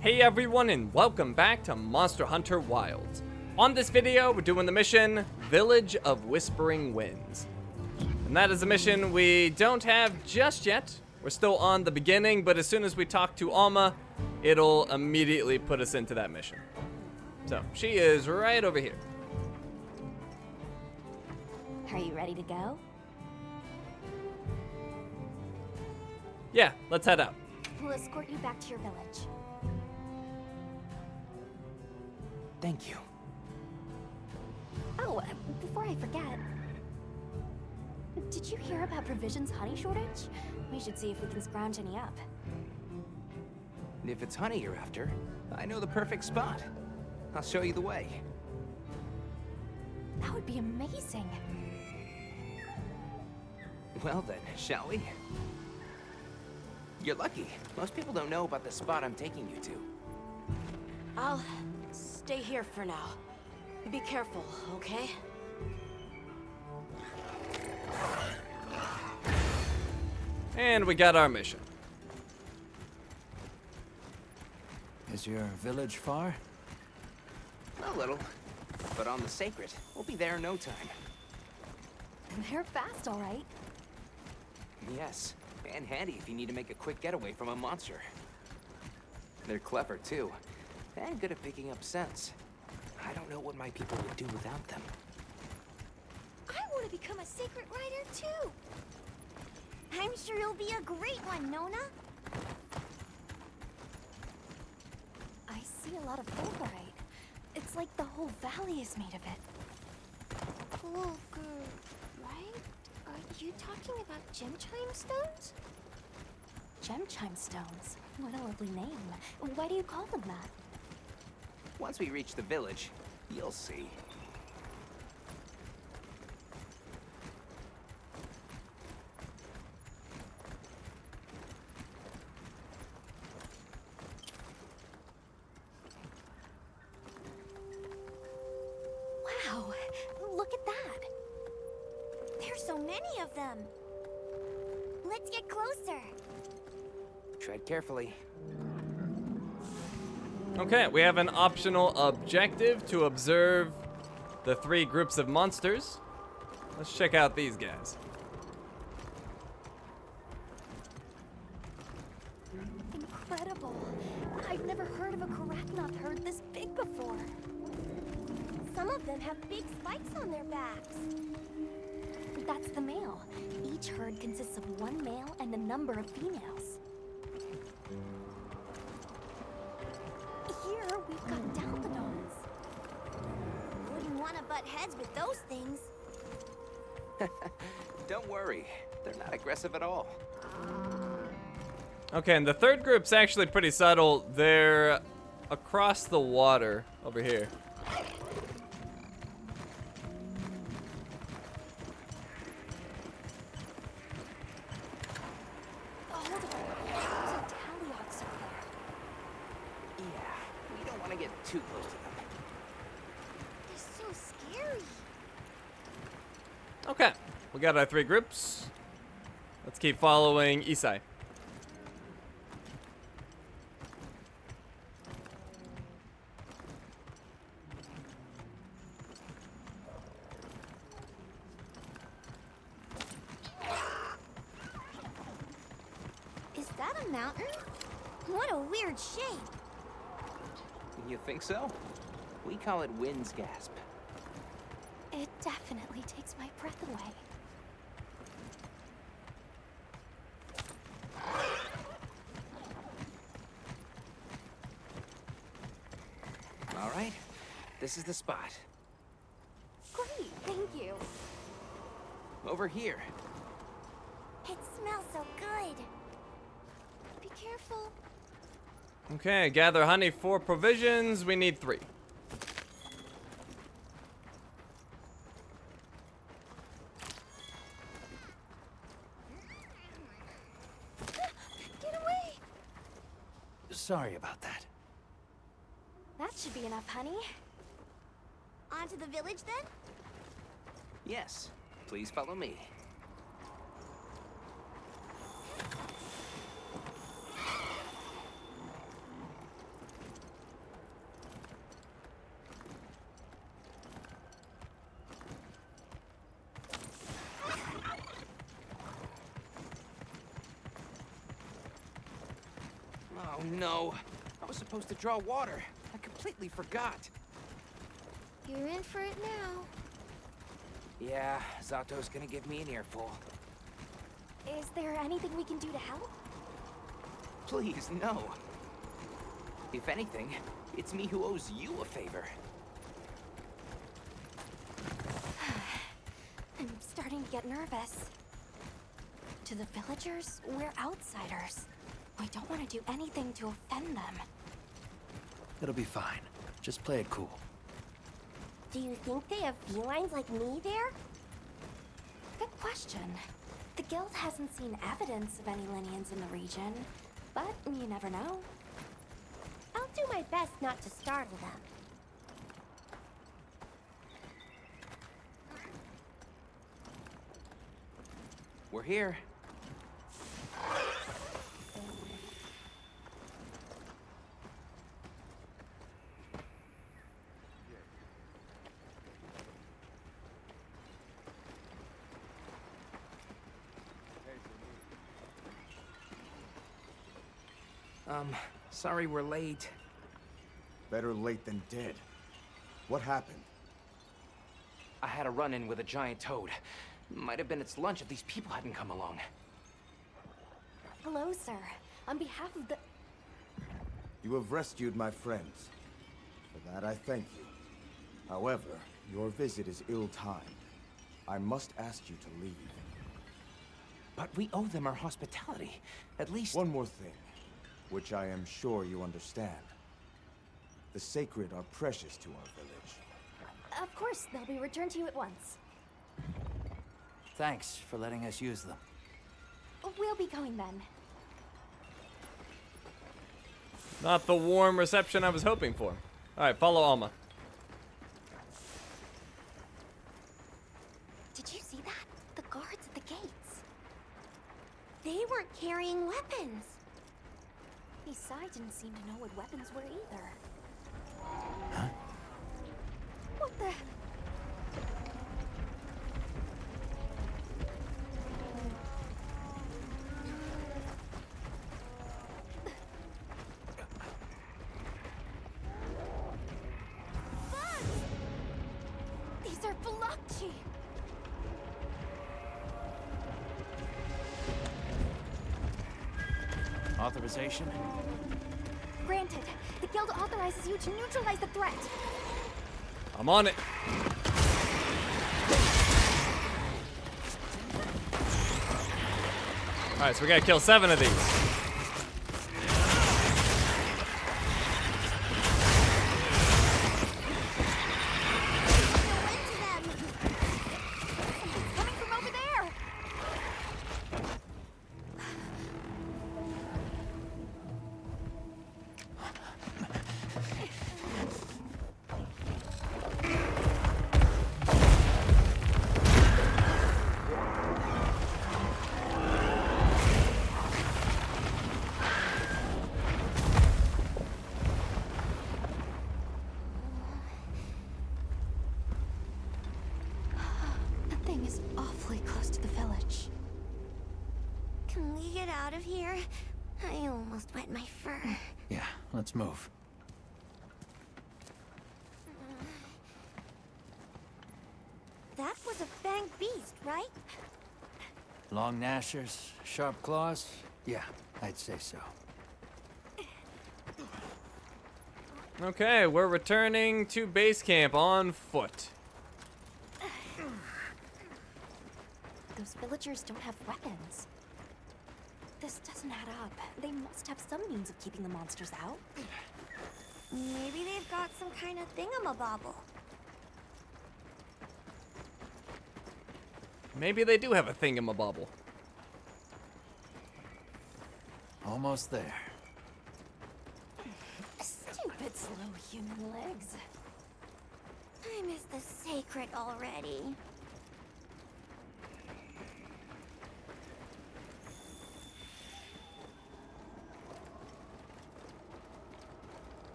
Hey everyone, and welcome back to Monster Hunter Wilds. On this video, we're doing the mission Village of Whispering Winds. And that is a mission we don't have just yet. We're still on the beginning, but as soon as we talk to Alma, it'll immediately put us into that mission. So, she is right over here. Are you ready to go? Yeah, let's head out. We'll escort you back to your village. Thank you. Oh, before I forget, did you hear about Provision's honey shortage? We should see if we can scrounge any up. If it's honey you're after, I know the perfect spot. I'll show you the way. That would be amazing. Well then, shall we? You're lucky. Most people don't know about the spot I'm taking you to. I'll stay here for now. Be careful, okay? And we got our mission. Is your village far? A little. But on the sacred, we'll be there in no time. They're fast, all right. Yes, and handy if you need to make a quick getaway from a monster. They're clever too, and good at picking up scents. I don't know what my people would do without them. I want to become a sacred rider too. I'm sure you'll be a great one, Nona. I see a lot of fulgurite. It's like the whole valley is made of it. Fulgur, right? Are you talking about gem chime stones? Gem chime stones. What a lovely name. Why do you call them that? Once we reach the village, you'll see. Wow, look at that. There's so many of them. Let's get closer. Tread carefully. Okay, we have an optional objective to observe the 3 groups of monsters. Let's check out these guys. Incredible. I've never heard of a Karaknoth herd this big before. Some of them have big spikes on their backs. That's the male. Each herd consists of 1 male and a number of females. Here, we've got Dalphodons. Wouldn't want to butt heads with those things. Don't worry, they're not aggressive at all. Okay, and the third group's actually pretty subtle. They're across the water over here. Oh, hold on. There's a Taliox over there. Yeah, we don't want to get too close to them. They're so scary. Okay, we got our 3 groups. Let's keep following Isai. Is that a mountain? What a weird shape. You think so? We call it Wind's Gasp. It definitely takes my breath away. All right, this is the spot. Great, thank you. Over here. It smells so good. Be careful. Okay, gather honey for provisions. We need 3. Get away. Sorry about that. That should be enough, honey. On to the village then? Yes, please follow me. Oh no, I was supposed to draw water. I completely forgot. You're in for it now. Yeah, Zato's gonna give me an earful. Is there anything we can do to help? Please, no. If anything, it's me who owes you a favor. I'm starting to get nervous. To the villagers, we're outsiders. We don't want to do anything to offend them. It'll be fine. Just play it cool. Do you think they have felines like me there? Good question. The guild hasn't seen evidence of any Linians in the region, but you never know. I'll do my best not to startle them. We're here. Sorry we're late. Better late than dead. What happened? I had a run-in with a giant toad. Might have been its lunch if these people hadn't come along. Hello, sir. On behalf of the... You have rescued my friends. For that I thank you. However, your visit is ill-timed. I must ask you to leave. But we owe them our hospitality. At least... One more thing, which I am sure you understand. The sacred are precious to our village. Of course, they'll be returned to you at once. Thanks for letting us use them. We'll be going then. Not the warm reception I was hoping for. Alright, follow Alma. Did you see that? The guards at the gates. They weren't carrying weapons. Besides, didn't seem to know what weapons were either. Huh? What the... These are Velocci! Authorization? Granted, the guild authorizes you to neutralize the threat. I'm on it. Alright, so we gotta kill 7 of these. Coming from over there! That thing is awfully close to the village. Can we get out of here? I almost wet my fur. Yeah, let's move. That was a fanged beast, right? Long gnashers, sharp claws? Yeah, I'd say so. Okay, we're returning to base camp on foot. Those villagers don't have weapons. This doesn't add up. They must have some means of keeping the monsters out. Maybe they've got some kind of thingamabobble. Maybe they do have a thingamabobble. Almost there. Stupid slow human legs. I miss the sacred already.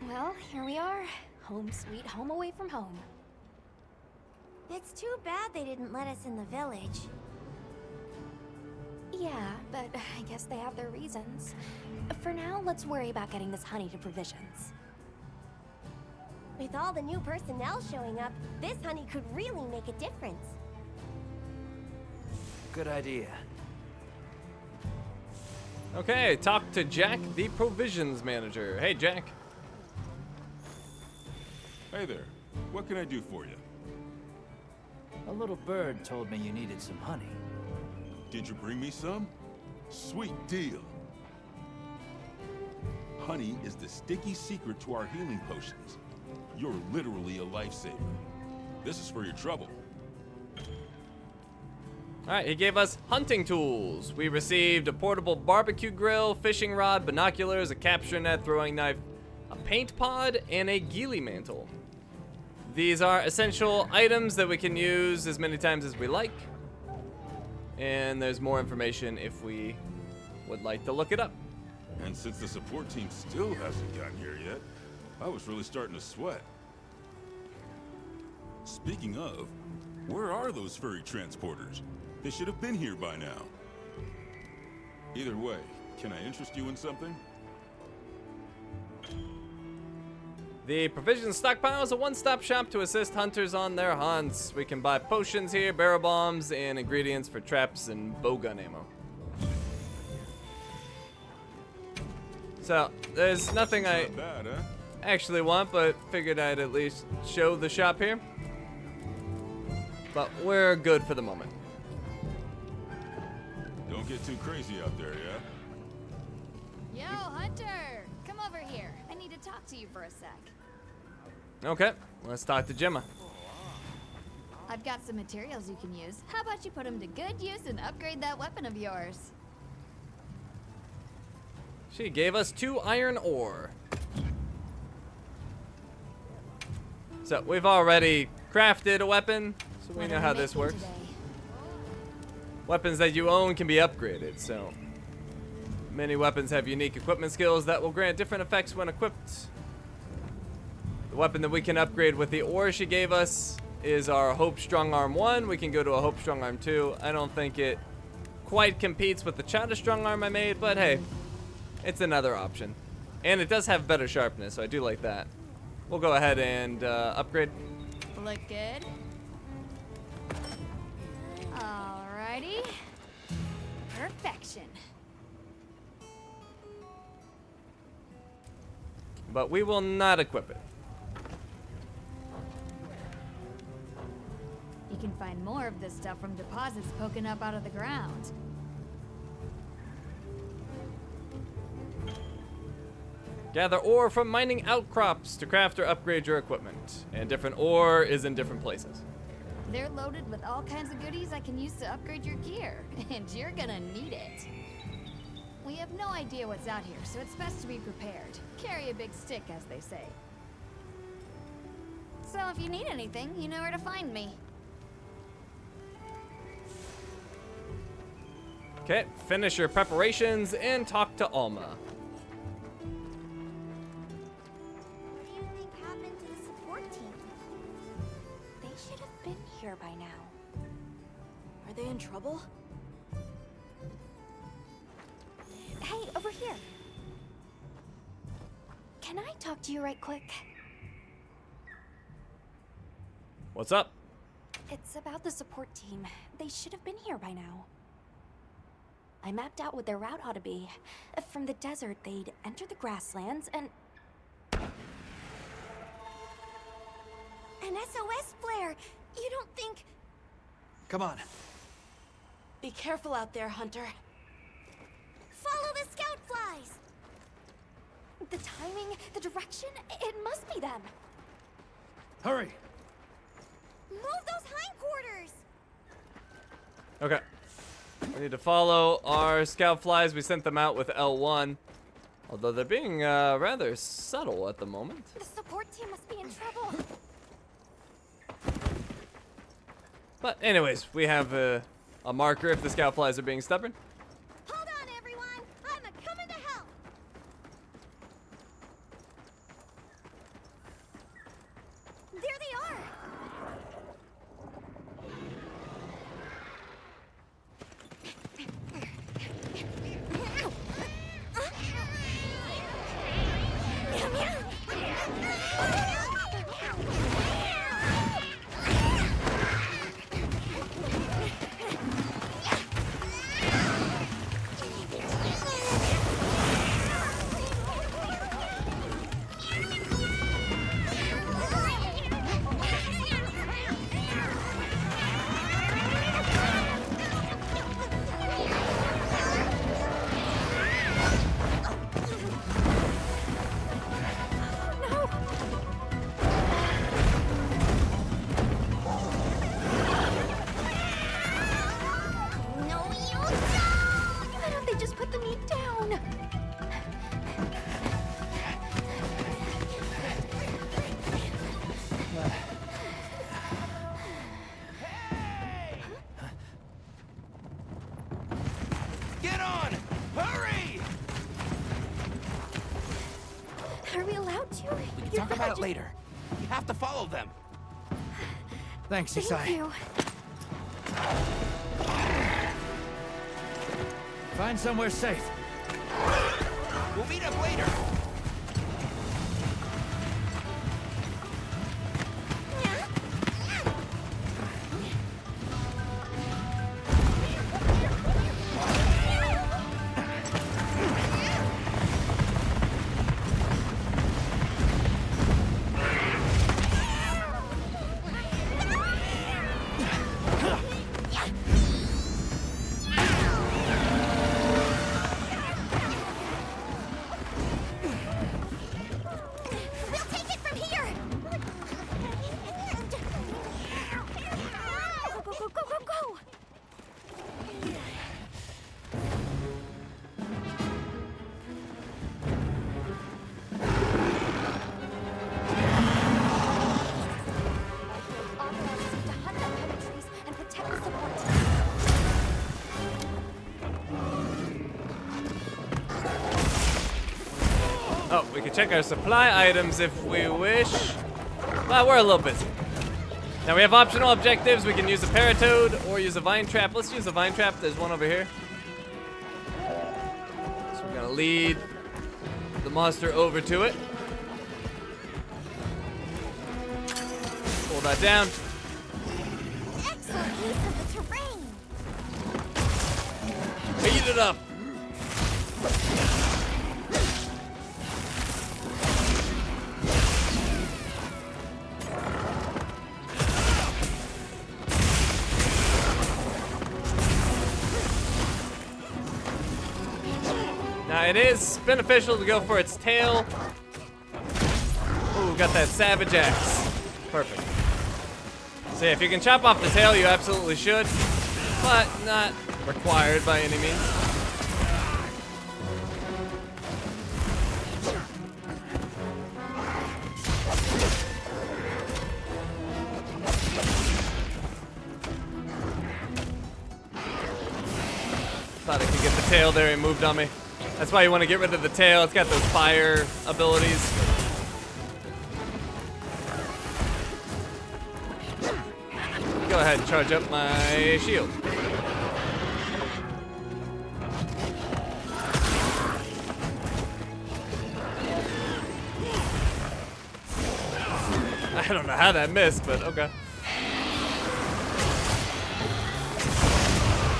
Well, here we are. Home sweet home away from home. It's too bad they didn't let us in the village. but I guess they have their reasons. For now, let's worry about getting this honey to provisions. With all the new personnel showing up, this honey could really make a difference. Good idea. Okay, talk to Jack, the provisions manager. Hey, Jack. Hey there. What can I do for you? A little bird told me you needed some honey. Did you bring me some? Sweet deal. Honey is the sticky secret to our healing potions. You're literally a lifesaver. This is for your trouble. Alright, he gave us hunting tools. We received a portable barbecue grill, fishing rod, binoculars, a capture net, throwing knife, a paint pod, and a ghillie mantle. These are essential items that we can use as many times as we like. And there's more information if we would like to look it up. And since the support team still hasn't gotten here yet, I was really starting to sweat. Speaking of, where are those furry transporters? They should have been here by now. Either way, can I interest you in something? The provision stockpile is a one-stop shop to assist hunters on their hunts. We can buy potions here, barrel bombs, and ingredients for traps and bowgun ammo. So, there's nothing I Not bad, huh? actually want, but figured I'd at least show the shop here. But we're good for the moment. Don't get too crazy out there, yeah? Yo, Hunter! Come over here. I need to talk to you for a sec. Okay, let's talk to Gemma. I've got some materials you can use. How about you put them to good use and upgrade that weapon of yours? She gave us 2 iron ore. So we've already crafted a weapon, so we What know are how we this making works. today? Weapons that you own can be upgraded, so many weapons have unique equipment skills that will grant different effects when equipped. The weapon that we can upgrade with the ore she gave us is our Hope Strong Arm 1. We can go to a Hope Strong Arm 2. I don't think it quite competes with the Chata Strong Arm I made, but hey, it's another option. And it does have better sharpness, so I do like that. We'll go ahead and upgrade. Look good. Alrighty. Perfection. But we will not equip it. You can find more of this stuff from deposits poking up out of the ground. Gather ore from mining outcrops to craft or upgrade your equipment. And different ore is in different places. They're loaded with all kinds of goodies I can use to upgrade your gear, and you're gonna need it. We have no idea what's out here, so it's best to be prepared. Carry a big stick, as they say. So if you need anything, you know where to find me. Okay, finish your preparations and talk to Alma. What do you think happened to the support team? They should have been here by now. Are they in trouble? Hey, over here. Can I talk to you right quick? What's up? It's about the support team. They should have been here by now. I mapped out what their route ought to be. From the desert, they'd enter the grasslands and... An SOS flare! You don't think... Come on. Be careful out there, Hunter. Follow the scout flies! The timing, the direction, it must be them. Hurry. Move those hindquarters! Okay. We need to follow our scout flies. We sent them out with L1. Although they're being rather subtle at the moment. The support team must be in trouble. But anyways, we have a marker if the scout flies are being stubborn. Hold on, everyone! I'm a-coming to help! There they are! just put the meat down. Get on! Hurry! Are we allowed to? We can talk about it later. We have to follow them. Thanks, Thank Isai. you. Find somewhere safe. We'll meet up later. We'll take it from here! Go, go, go, go, go! Authorized us to hunt down heavy trees and protect the support team. Oh, we can check our supply items if we wish. Well, we're a little busy. Now we have optional objectives. We can use a paratoad or use a vine trap. Let's use a vine trap. There's one over here. So we're gonna lead the monster over to it. Pull that down. Excellent use of the terrain! Heat it up. Now it is beneficial to go for its tail. Ooh, got that savage axe. Perfect. So yeah, if you can chop off the tail, you absolutely should, but not required by any means. Thought I could get the tail there, he moved on me. That's why you want to get rid of the tail. It's got those fire abilities. Go ahead and charge up my shield. I don't know how that missed, but okay.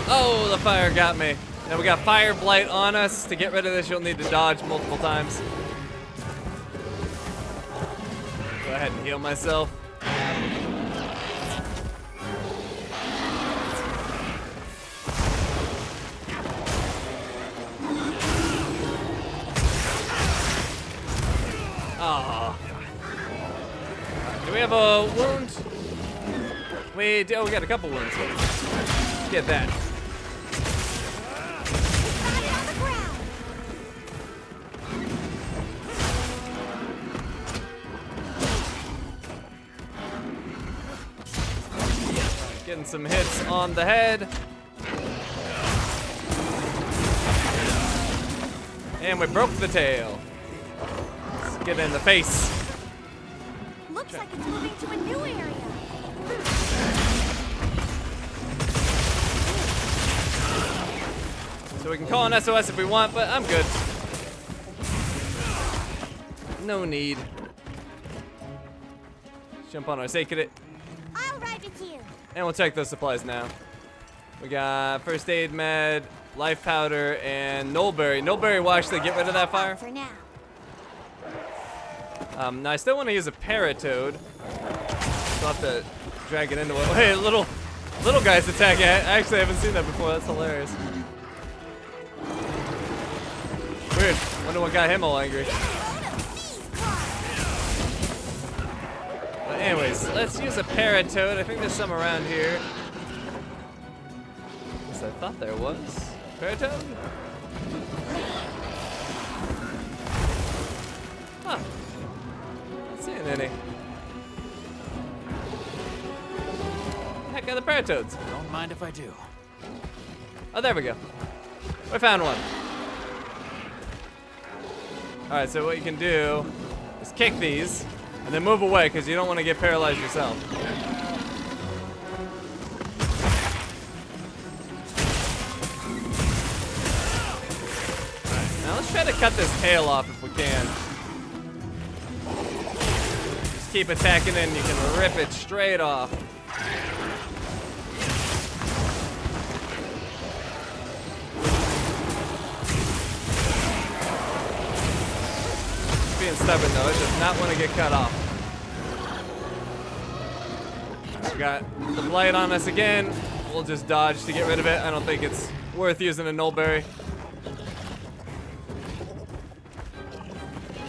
Oh, the fire got me. Now we got Fire Blight on us. To get rid of this, you'll need to dodge multiple times. Go ahead and heal myself. Oh. Do we have a wound? We do. Oh, we got a couple wounds. Let's get that. Body on the ground! Getting some hits on the head. And we broke the tail. Let's get in the face. Looks like it's moving to a new area. So we can call an SOS if we want, but I'm good. No need. Jump on our Seikret. I'll ride with you. And we'll check those supplies now. We got first aid med, life powder, and Nullberry. Nullberry will actually get rid of that fire. For now. Now I still want to use a Paratoad. So I'll have to drag it into it. Hey, little guy's attacking. I actually haven't seen that before. That's hilarious. Weird. Wonder what got him all angry. But anyways, let's use a Paratoad. I think there's some around here. At least I thought there was. Paratoad? any. Heck are the paratoads? Don't mind if I do. Oh, there we go. We found one. All right, so what you can do is kick these and then move away because you don't want to get paralyzed yourself. All right, now let's try to cut this tail off if we can. Just keep attacking it and you can rip it straight off. Being stubborn though, it does not want to get cut off. We got the blight on us again. We'll just dodge to get rid of it. I don't think it's worth using a nullberry.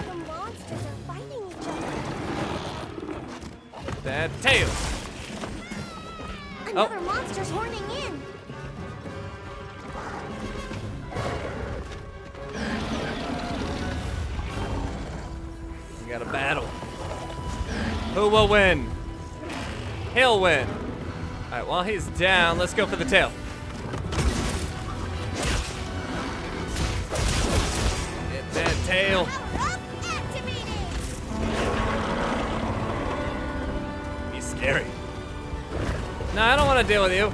The monsters are fighting each other. That tail. Another monster's horning in. We got a battle. Who will win? He'll win. All right, while he's down, let's go for the tail. Get that tail. Power up activated. He's scary. No, I don't want to deal with you.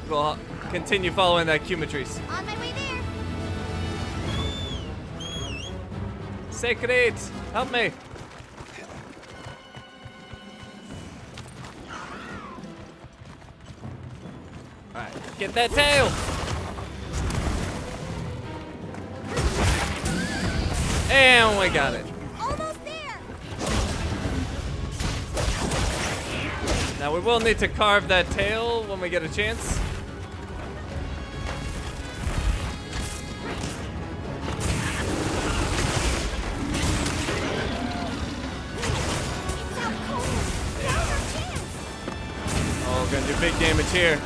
We'll continue following that Cumatrice. On my way there. Sacred, help me. All right, get that tail. And we got it. Almost there. Now we will need to carve that tail when we get a chance. It's out cold. Now's our chance. Oh, gonna do big damage here.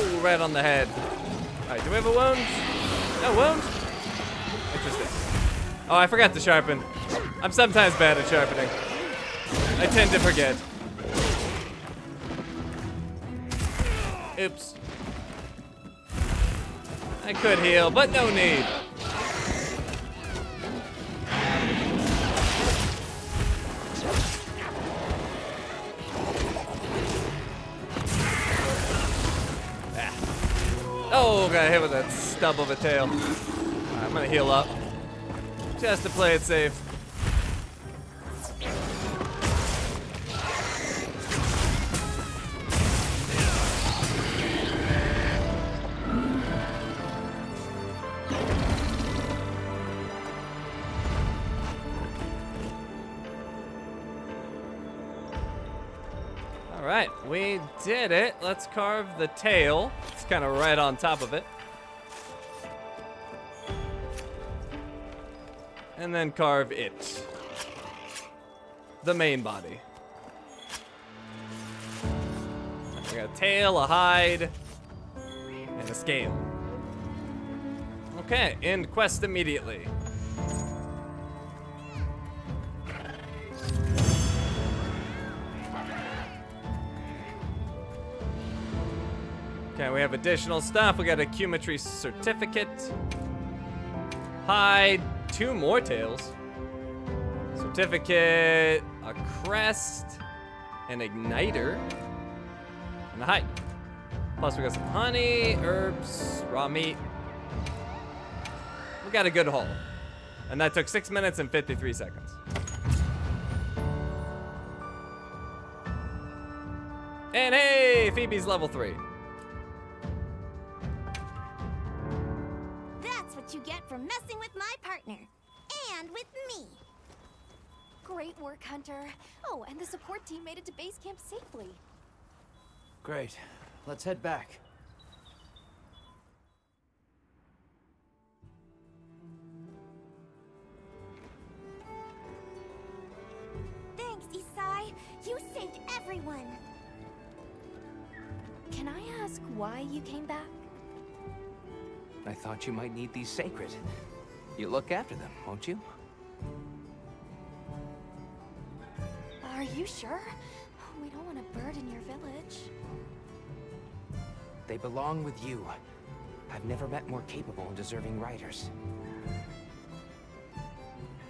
Ooh, right on the head. All right, do we have a wound? No wound? Interesting. Oh, I forgot to sharpen. I'm sometimes bad at sharpening. I tend to forget. Oops. I could heal, but no need. Oh, got hit with that stub of a tail. Alright, I'm gonna heal up. Just to play it safe. Alright, we did it. Let's carve the tail. It's kind of right on top of it. And then carve it. The main body. We got a tail, a hide, and a scale. Okay, end quest immediately. Okay, we have additional stuff. We got a Cumatrice certificate. Hide, 2 more tails. Certificate, a crest, an igniter, and a hide. Plus we got some honey, herbs, raw meat. We got a good haul. And that took 6 minutes and 53 seconds. And hey, Phoebe's level 3. That's what you get for messing with my partner. And with me. Great work, Hunter. Oh, and the support team made it to base camp safely. Great. Let's head back. Thanks, Isai. You saved everyone. Can I ask why you came back? I thought you might need these sacred. You look after them, won't you? Are you sure? We don't want to burden your village. They belong with you. I've never met more capable and deserving riders.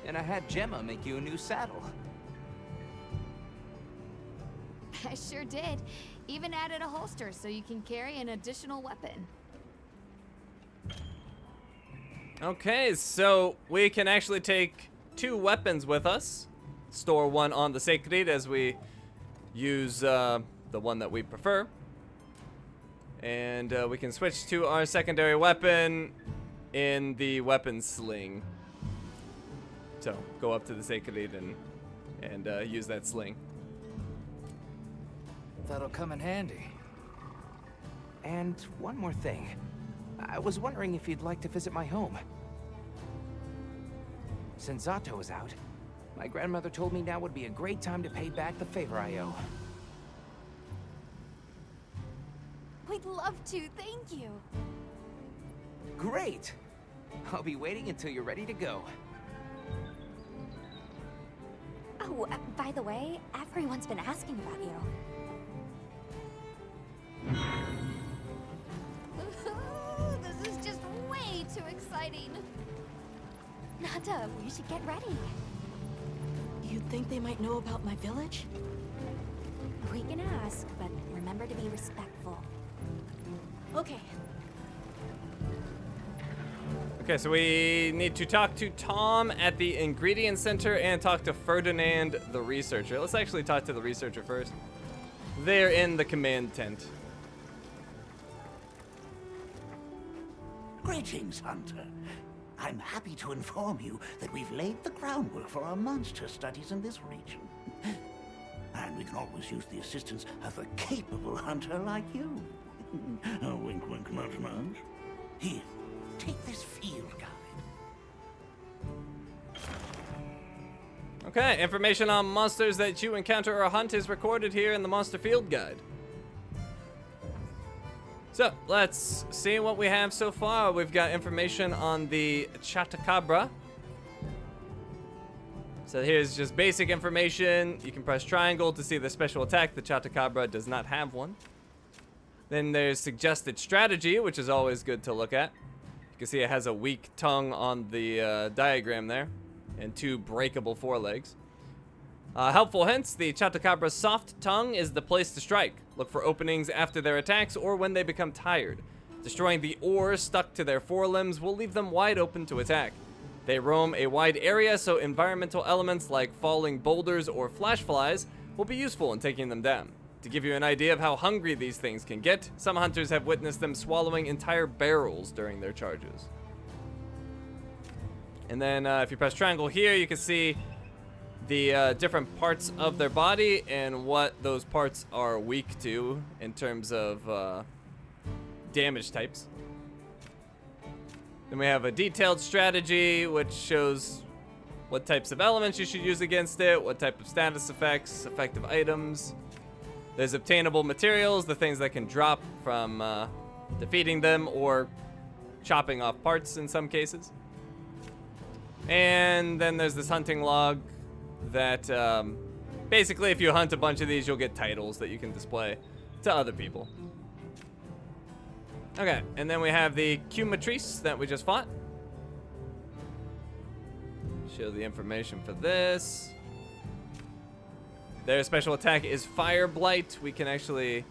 And I had Gemma make you a new saddle. I sure did. Even added a holster so you can carry an additional weapon. Okay, so we can actually take 2 weapons with us. Store one on the Sacred as we use the one that we prefer. And we can switch to our secondary weapon in the weapon sling. So go up to the Sacred and use that sling. That'll come in handy. And one more thing. I was wondering if you'd like to visit my home. Since Zato is out, my grandmother told me now would be a great time to pay back the favor I owe. We'd love to, thank you. Great! I'll be waiting until you're ready to go. Oh, by the way, everyone's been asking about you. This is just way too exciting. Nata, we should get ready. You think they might know about my village? We can ask, but remember to be respectful. Okay. Okay, so we need to talk to Tom at the Ingredient Center and talk to Ferdinand the Researcher. Let's actually talk to the Researcher first. They're in the command tent. Greetings, Hunter. I'm happy to inform you that we've laid the groundwork for our monster studies in this region. And we can always use the assistance of a capable hunter like you. Wink, wink, nudge, nudge. Here, take this field guide. Okay, information on monsters that you encounter or hunt is recorded here in the Monster Field Guide. So, let's see what we have so far. We've got information on the Chatacabra. So here's just basic information. You can press triangle to see the special attack. The Chatacabra does not have one. Then there's suggested strategy, which is always good to look at. You can see it has a weak tongue on the diagram there, and 2 breakable forelegs. Helpful hints, the Chatacabra's soft tongue is the place to strike. Look for openings after their attacks or when they become tired. Destroying the ore stuck to their forelimbs will leave them wide open to attack. They roam a wide area, so environmental elements like falling boulders or flash flies will be useful in taking them down. To give you an idea of how hungry these things can get, some hunters have witnessed them swallowing entire barrels during their charges. And then if you press triangle here, you can see the different parts of their body and what those parts are weak to in terms of damage types. Then we have a detailed strategy, which shows what types of elements you should use against it, what type of status effects, effective items. There's obtainable materials, the things that can drop from defeating them or chopping off parts in some cases. And then there's this hunting log that basically if you hunt a bunch of these, you'll get titles that you can display to other people. Okay, and then we have the Cumatrice that we just fought. Show the information for this. Their special attack is Fire Blight. We can actually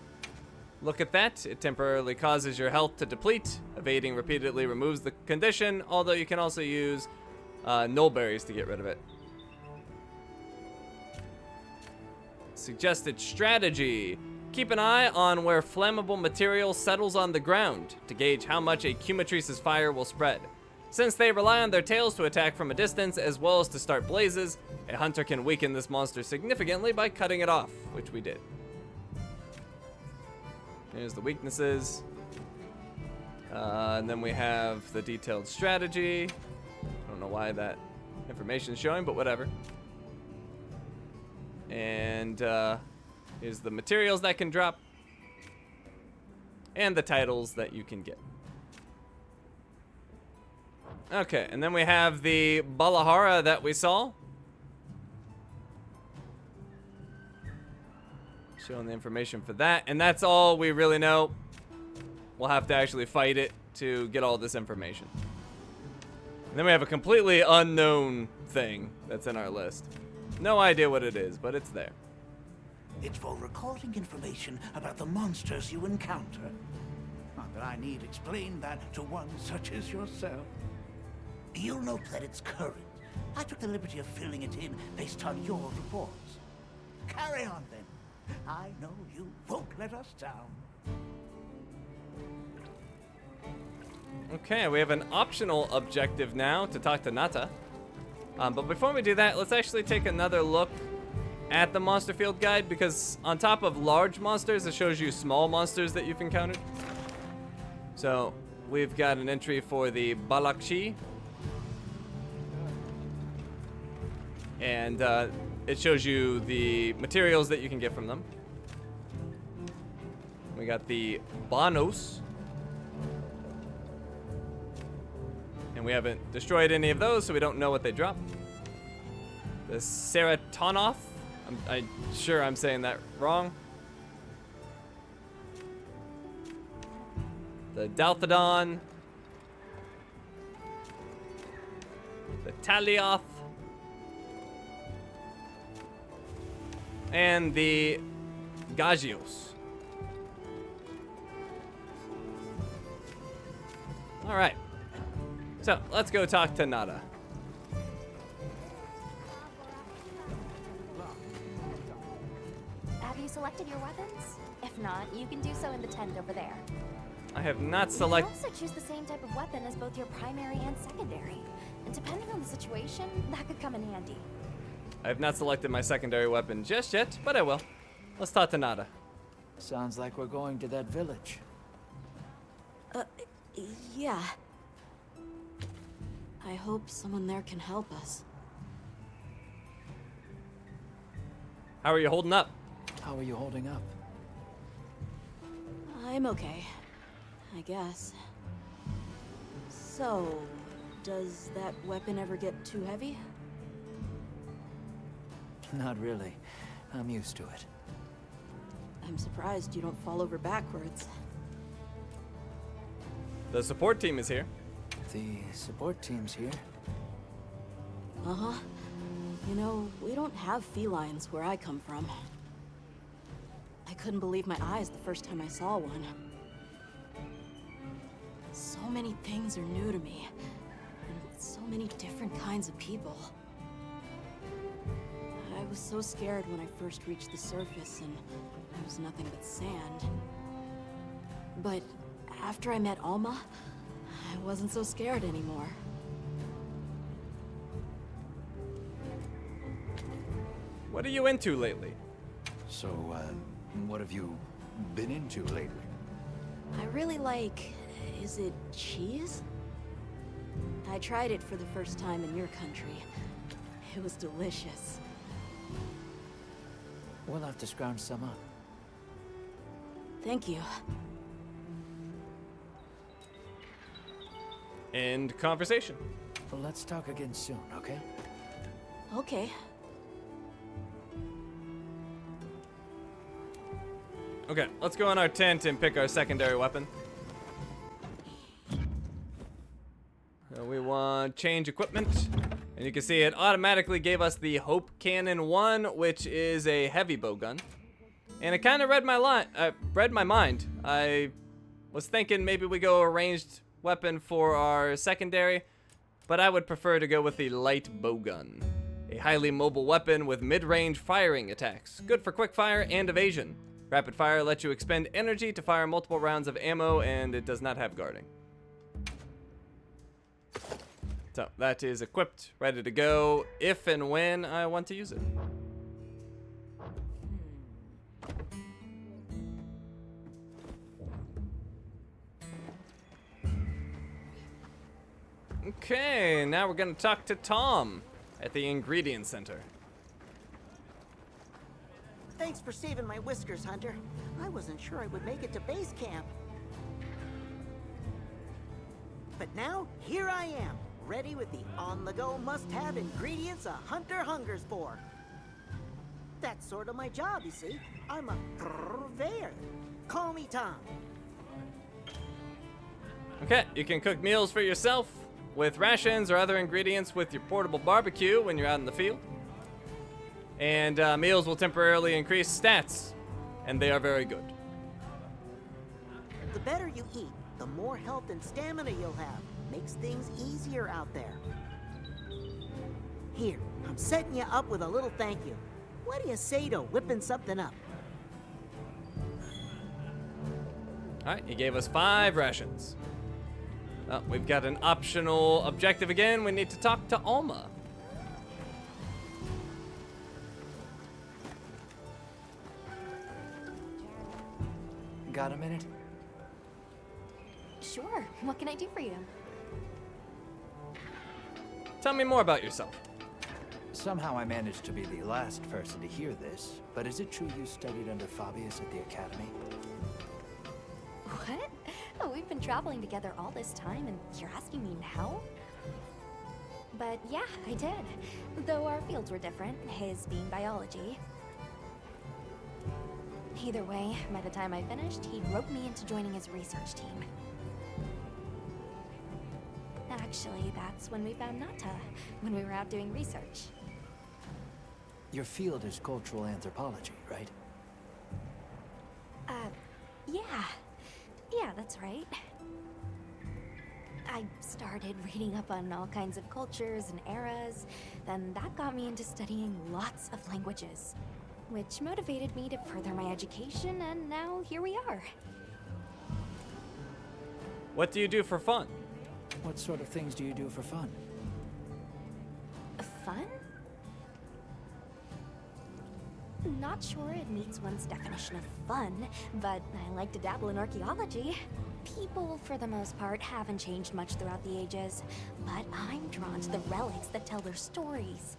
look at that. It temporarily causes your health to deplete. Evading repeatedly removes the condition, although you can also use Nullberries to get rid of it. Suggested strategy. Keep an eye on where flammable material settles on the ground to gauge how much a Cumatrice's fire will spread. Since they rely on their tails to attack from a distance as well as to start blazes, a hunter can weaken this monster significantly by cutting it off, which we did. Here's the weaknesses. And then we have the detailed strategy. I don't know why that information is showing, but whatever. And here's the materials that can drop. and the titles that you can get. Okay, and then we have the Balahara that we saw. Showing the information for that, and that's all we really know. We'll have to actually fight it to get all this information. And then we have a completely unknown thing that's in our list. No idea what it is, but it's there. It's for recording information about the monsters you encounter. Not that I need explain that to one such as yourself. You'll note that it's current. I took the liberty of filling it in based on your reports. Carry on, then. I know you won't let us down. Okay, we have an optional objective now to talk to Nata. But before we do that, let's actually take another look at the monster field guide, because on top of large monsters, it shows you small monsters that you've encountered. So we've got an entry for the Balakshi. And it shows you the materials that you can get from them. We got the Banos. And we haven't destroyed any of those, so we don't know what they drop. The Seratonoth. I'm sure I'm saying that wrong. The Dalthodon. The Talioth. And the Gagios. All right. So let's go talk to Nada. Have you selected your weapons? If not, you can do so in the tent over there. I have not You selected. can also choose the same type of weapon as both your primary and secondary. And depending on the situation, that could come in handy. I have not selected my secondary weapon just yet, but I will. Let's talk to Nada. Sounds like we're going to that village. Yeah. I hope someone there can help us. How are you holding up? How are you holding up? I'm okay, I guess. So, does that weapon ever get too heavy? Not really. I'm used to it. I'm surprised you don't fall over backwards. The support team is here. The support team's here. Uh-huh. You know, we don't have felines where I come from. I couldn't believe my eyes the first time I saw one. So many things are new to me, and so many different kinds of people. I was so scared when I first reached the surface, and there was nothing but sand. But after I met Alma, I wasn't so scared anymore. What are you into lately? So, what have you been into lately? I really like... is it cheese? I tried it for the first time in your country. It was delicious. We'll have to scrounge some up. Thank you. End conversation. Well, let's talk again soon, okay? Okay. Okay, let's go in our tent and pick our secondary weapon. So we want change equipment. And you can see it automatically gave us the Hope Cannon 1, which is a heavy bowgun. And it kind of read my mind. I was thinking maybe we go a ranged weapon for our secondary, but I would prefer to go with the light bowgun. A highly mobile weapon with mid-range firing attacks. Good for quick fire and evasion. Rapid fire lets you expend energy to fire multiple rounds of ammo, and it does not have guarding. So that is equipped, ready to go if and when I want to use it. Okay, now we're gonna talk to Tom at the Ingredient Center. Thanks for saving my whiskers, Hunter. I wasn't sure I would make it to base camp. But now, here I am, ready with the on-the-go must-have ingredients a hunter hungers for. That's sort of my job, you see. I'm a purveyor. Call me Tom. Okay, you can cook meals for yourself with rations or other ingredients with your portable barbecue when you're out in the field. And meals will temporarily increase stats, and they are very good. The better you eat, the more health and stamina you'll have. Makes things easier out there. Here, I'm setting you up with a little thank you. What do you say to whipping something up? All right, he gave us 5 rations. We've got an optional objective again. We need to talk to Alma. Got a minute? Sure, what can I do for you? Tell me more about yourself. Somehow I managed to be the last person to hear this, but is it true you studied under Fabius at the academy? What? Oh, we've been traveling together all this time, and you're asking me now? But yeah, I did. Though our fields were different, his being biology. Either way, by the time I finished, he roped me into joining his research team. Actually, that's when we found Nata, when we were out doing research. Your field is cultural anthropology, right? Yeah. Yeah, that's right. I started reading up on all kinds of cultures and eras, then that got me into studying lots of languages, which motivated me to further my education, and now here we are. What do you do for fun? What sort of things do you do for fun? Fun? Not sure it meets one's definition of fun, but I like to dabble in archaeology. People, for the most part, haven't changed much throughout the ages, but I'm drawn to the relics that tell their stories.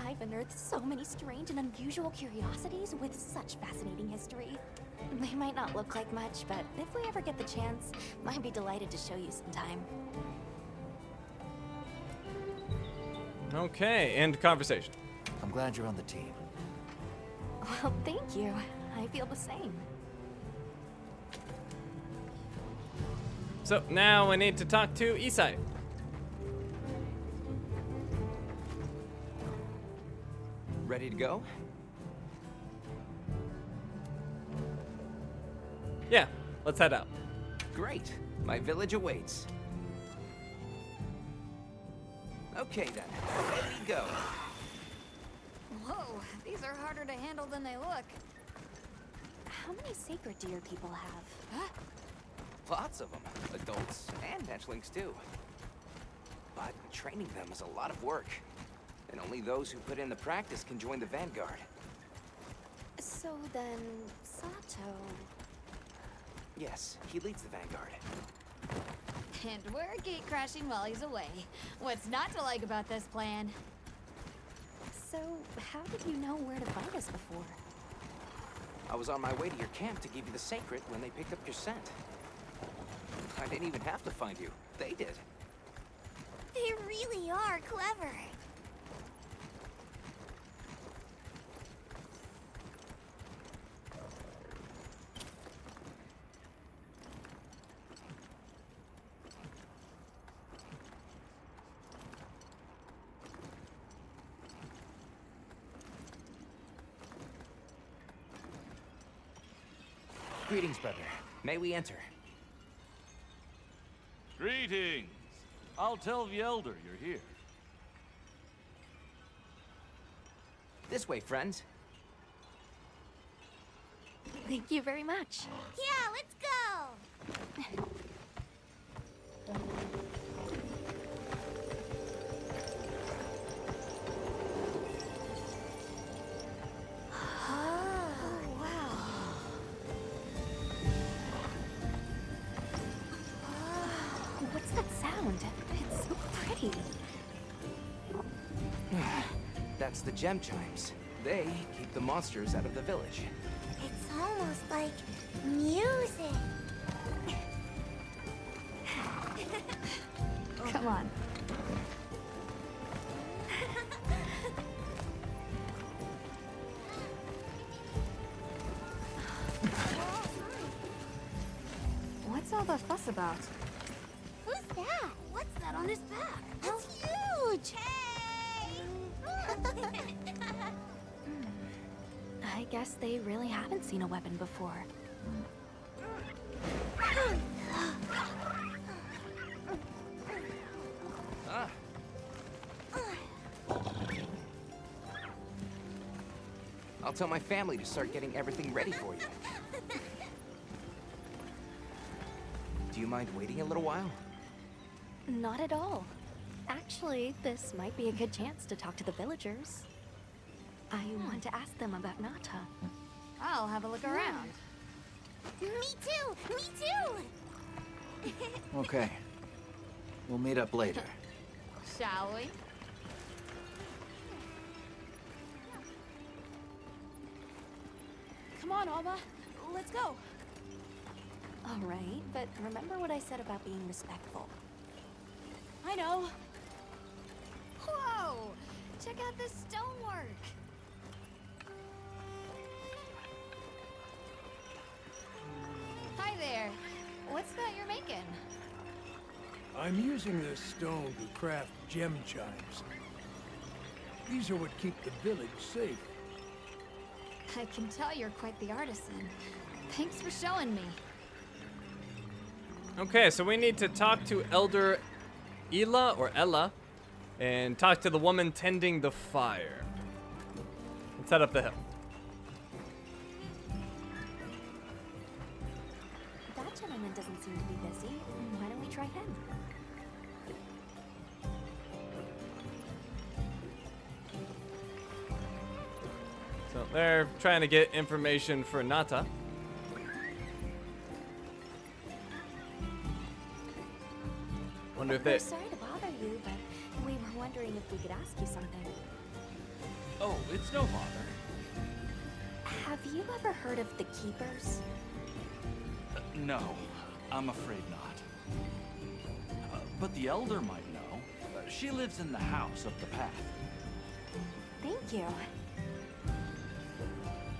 I've unearthed so many strange and unusual curiosities with such fascinating history. They might not look like much, but if we ever get the chance, I'd be delighted to show you sometime. Okay, end conversation. I'm glad you're on the team. Well, thank you. I feel the same. So now I need to talk to Isai. Ready to go? Yeah, let's head out. Great. My village awaits. Okay then, here we go. Whoa, these are harder to handle than they look. How many sacred deer people have? Huh? Lots of them, adults and hatchlings too. But training them is a lot of work. And only those who put in the practice can join the Vanguard. So then, Sato... Yes, he leads the Vanguard. And we're gate crashing while he's away. What's not to like about this plan? So, how did you know where to find us before? I was on my way to your camp to give you the sacred when they picked up your scent. I didn't even have to find you. They did. They really are clever. Greetings, brother. May we enter? Greetings. I'll tell the Elder you're here. This way, friends. Thank you very much. Yeah, let's go! What's that sound? It's so pretty. That's the gem chimes. They keep the monsters out of the village. It's almost like music. Come on. What's all the fuss about? Who's that? What's that on his back? It's huge! Hey! I guess they really haven't seen a weapon before. Ah. I'll tell my family to start getting everything ready for you. Do you mind waiting a little while? Not at all. Actually, this might be a good chance to talk to the villagers. I want to ask them about Nata. I'll have a look around. Me too! Me too! Okay. We'll meet up later. Shall we? Come on, Alma. Let's go. All right, but remember what I said about being respectful. I know. Whoa! Check out this stonework. Hi there. What's that you're making? I'm using this stone to craft gem chimes. These are what keep the village safe. I can tell you're quite the artisan. Thanks for showing me. Okay, so we need to talk to Elder Ella and talk to the woman tending the fire. Let's head up the hill. That gentleman doesn't seem to be busy. Why don't we try him? So they're trying to get information for Nata. Wonder if We're they... sorry to bother you, but we were wondering if we could ask you something. Oh, it's no bother. Have you ever heard of the Keepers? No, I'm afraid not. But the Elder might know. She lives in the house up the path. Thank you.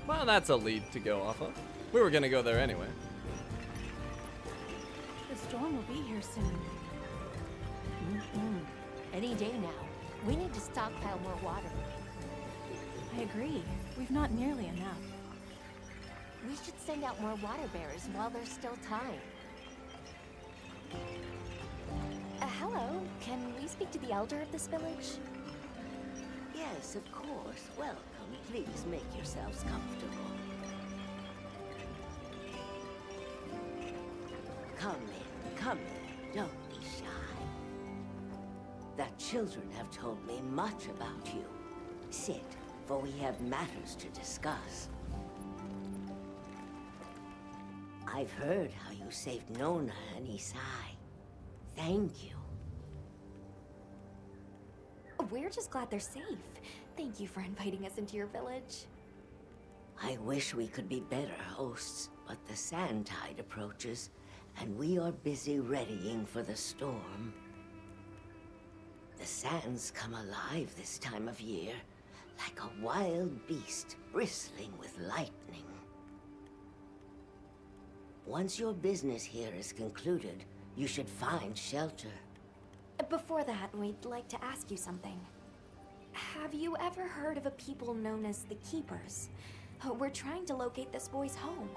Well, that's a lead to go off of. We were gonna go there anyway. The storm will be here soon. Any day now. We need to stockpile more water. I agree. We've not nearly enough. We should send out more water bearers while there's still time. Hello, can we speak to the elder of this village? Yes, of course. Welcome. Please make yourselves comfortable. Come in. Don't be shy. The children have told me much about you. Sit, for we have matters to discuss. I've heard how you saved Nona and Isai. Thank you. We're just glad they're safe. Thank you for inviting us into your village. I wish we could be better hosts, but the sand tide approaches, and we are busy readying for the storm. The sands come alive this time of year, like a wild beast bristling with lightning. Once your business here is concluded, you should find shelter. Before that, we'd like to ask you something. Have you ever heard of a people known as the Keepers? We're trying to locate this boy's home.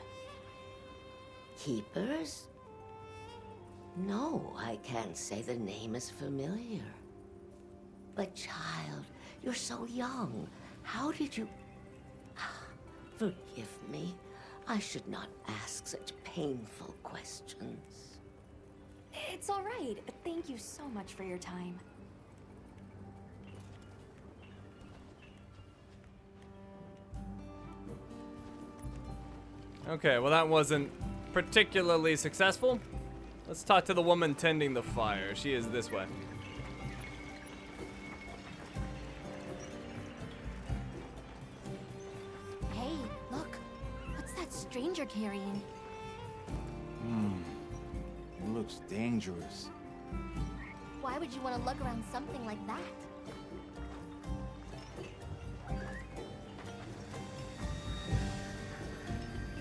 Keepers? No, I can't say the name is familiar. But child, you're so young. How did you... Forgive me. I should not ask such painful questions. It's all right. Thank you so much for your time. Okay, well that wasn't particularly successful. Let's talk to the woman tending the fire. She is this way. Hey, look. What's that stranger carrying? Looks dangerous. Why would you want to lug around something like that?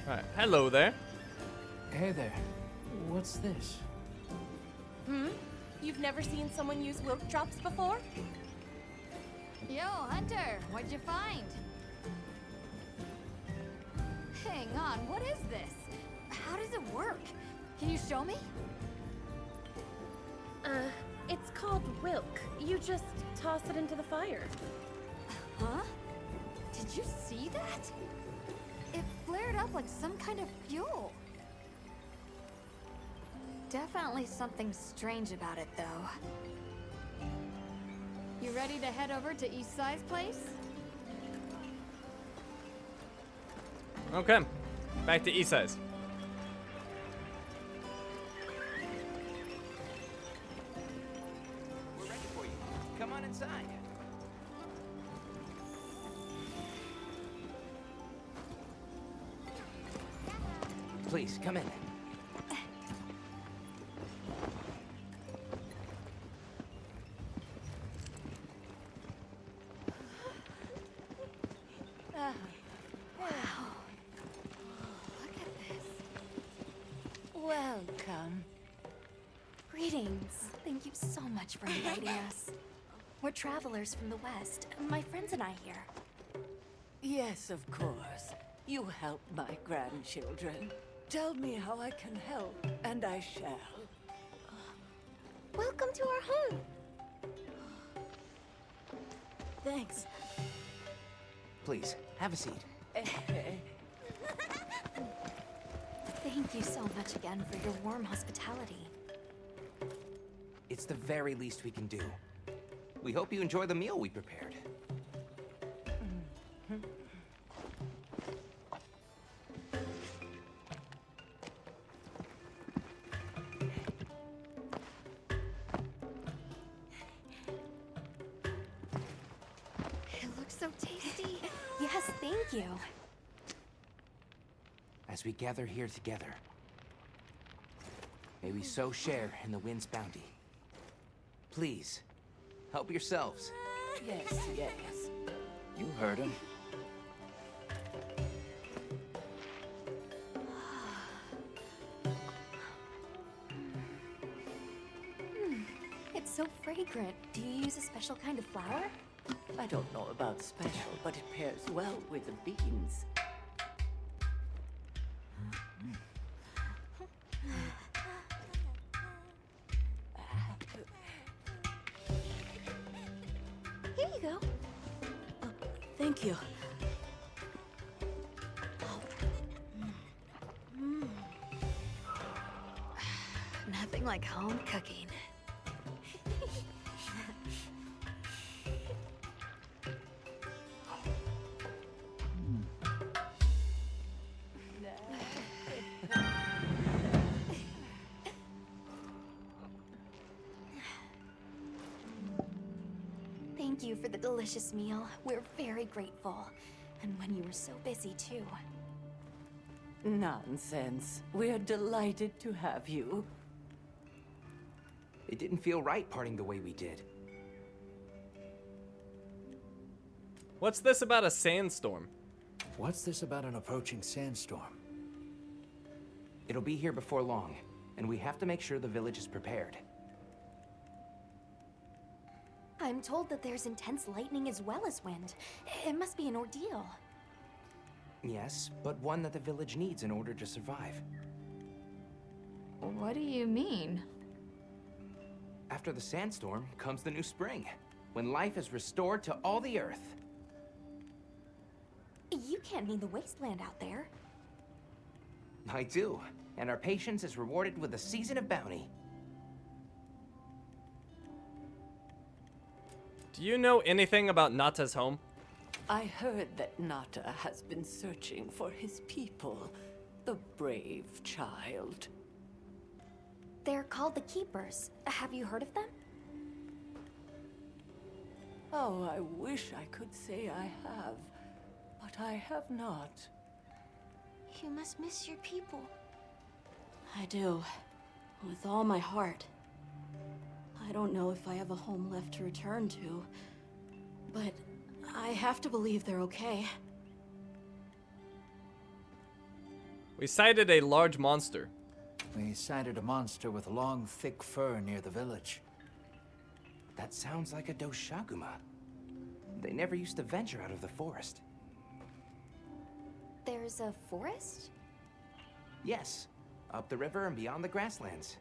Alright, hello there. Hey there. What's this? Hmm? You've never seen someone use wilk drops before? Yo, Hunter, what'd you find? Hang on, what is this? How does it work? Can you show me? It's called wilk. You just toss it into the fire. Huh? Did you see that? It flared up like some kind of fuel. Definitely something strange about it, though. You ready to head over to East Side's place? Okay, back to East Side. We're ready for you. Come on inside. Please, come in. Welcome. Greetings. Thank you so much for inviting us. We're travelers from the West. My friends and I here. Yes, of course. You help my grandchildren. Tell me how I can help, and I shall. Welcome to our home. Thanks. Please, have a seat. Thank you so much again for your warm hospitality. It's the very least we can do. We hope you enjoy the meal we prepared. It looks so tasty. Yes, thank you. As we gather here together, may we so share in the wind's bounty. Please, help yourselves. Yes, yes. You heard him. It's so fragrant. Do you use a special kind of flour? I don't know about special, but it pairs well with the beans. Here you go. Thank you. Nothing like home cooking. Thank you for the delicious meal. We're very grateful. And when you were so busy, too. Nonsense. We're delighted to have you. It didn't feel right parting the way we did. What's this about a sandstorm? What's this about an approaching sandstorm? It'll be here before long, and we have to make sure the village is prepared. I'm told that there's intense lightning as well as wind. It must be an ordeal. Yes, but one that the village needs in order to survive. What do you mean? After the sandstorm comes the new spring, when life is restored to all the earth. You can't mean the wasteland out there. I do, and our patience is rewarded with a season of bounty. Do you know anything about Nata's home? I heard that Nata has been searching for his people, the brave child. They're called the Keepers. Have you heard of them? Oh, I wish I could say I have, but I have not. You must miss your people. I do. With all my heart. I don't know if I have a home left to return to, but I have to believe they're okay. We sighted a large monster. We sighted a monster with long, thick fur near the village. That sounds like a Doshaguma. They never used to venture out of the forest. There's a forest? Yes, up the river and beyond the grasslands.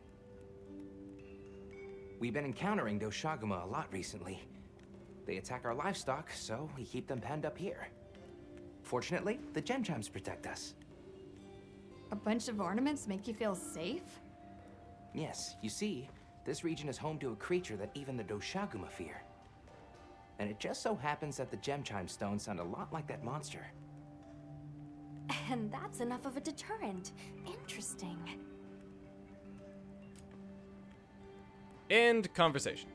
We've been encountering Doshaguma a lot recently. They attack our livestock, so we keep them penned up here. Fortunately, the gem chimes protect us. A bunch of ornaments make you feel safe? Yes, you see, this region is home to a creature that even the Doshaguma fear. And it just so happens that the gem chime stones sound a lot like that monster. And that's enough of a deterrent. Interesting. End conversation.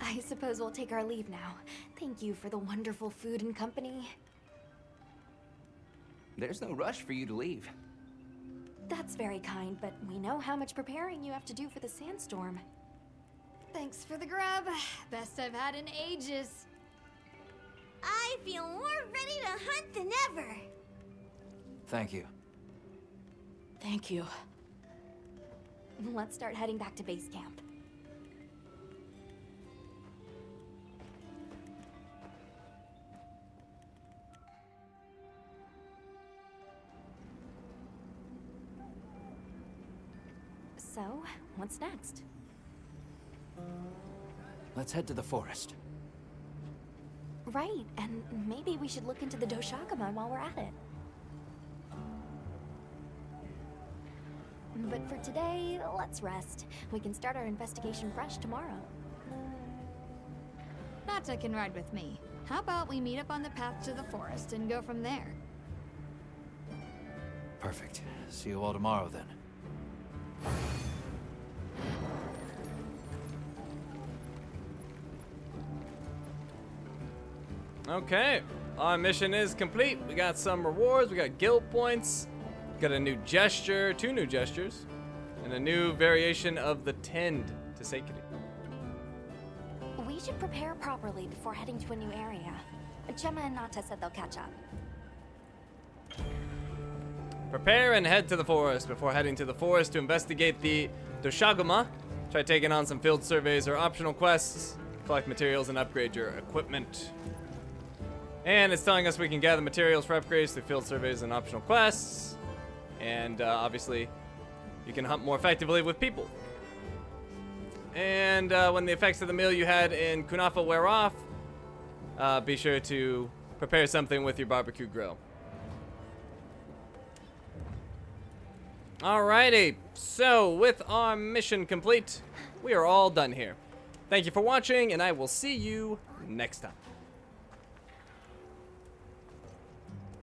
I suppose we'll take our leave now. Thank you for the wonderful food and company. There's no rush for you to leave. That's very kind, but we know how much preparing you have to do for the sandstorm. Thanks for the grub. Best I've had in ages. I feel more ready to hunt than ever. Thank you. Thank you. Let's start heading back to base camp. So, what's next? Let's head to the forest. Right, and maybe we should look into the Doshaguma while we're at it. But for today, let's rest. We can start our investigation fresh tomorrow. Nata can ride with me. How about we meet up on the path to the forest and go from there? Perfect. See you all tomorrow then. Okay, our mission is complete. We got some rewards, we got guild points, got a new gesture, 2 new gestures, and a new variation of the Tend to Seikiri. We should prepare properly before heading to a new area. Gemma and Nata said they'll catch up. Prepare and head to the forest. Before heading to the forest to investigate the Doshaguma, try taking on some field surveys or optional quests, collect materials and upgrade your equipment. And it's telling us we can gather materials for upgrades through field surveys and optional quests. And obviously, you can hunt more effectively with people. And when the effects of the meal you had in Kunafa wear off, be sure to prepare something with your barbecue grill. Alrighty, so with our mission complete, we are all done here. Thank you for watching, and I will see you next time.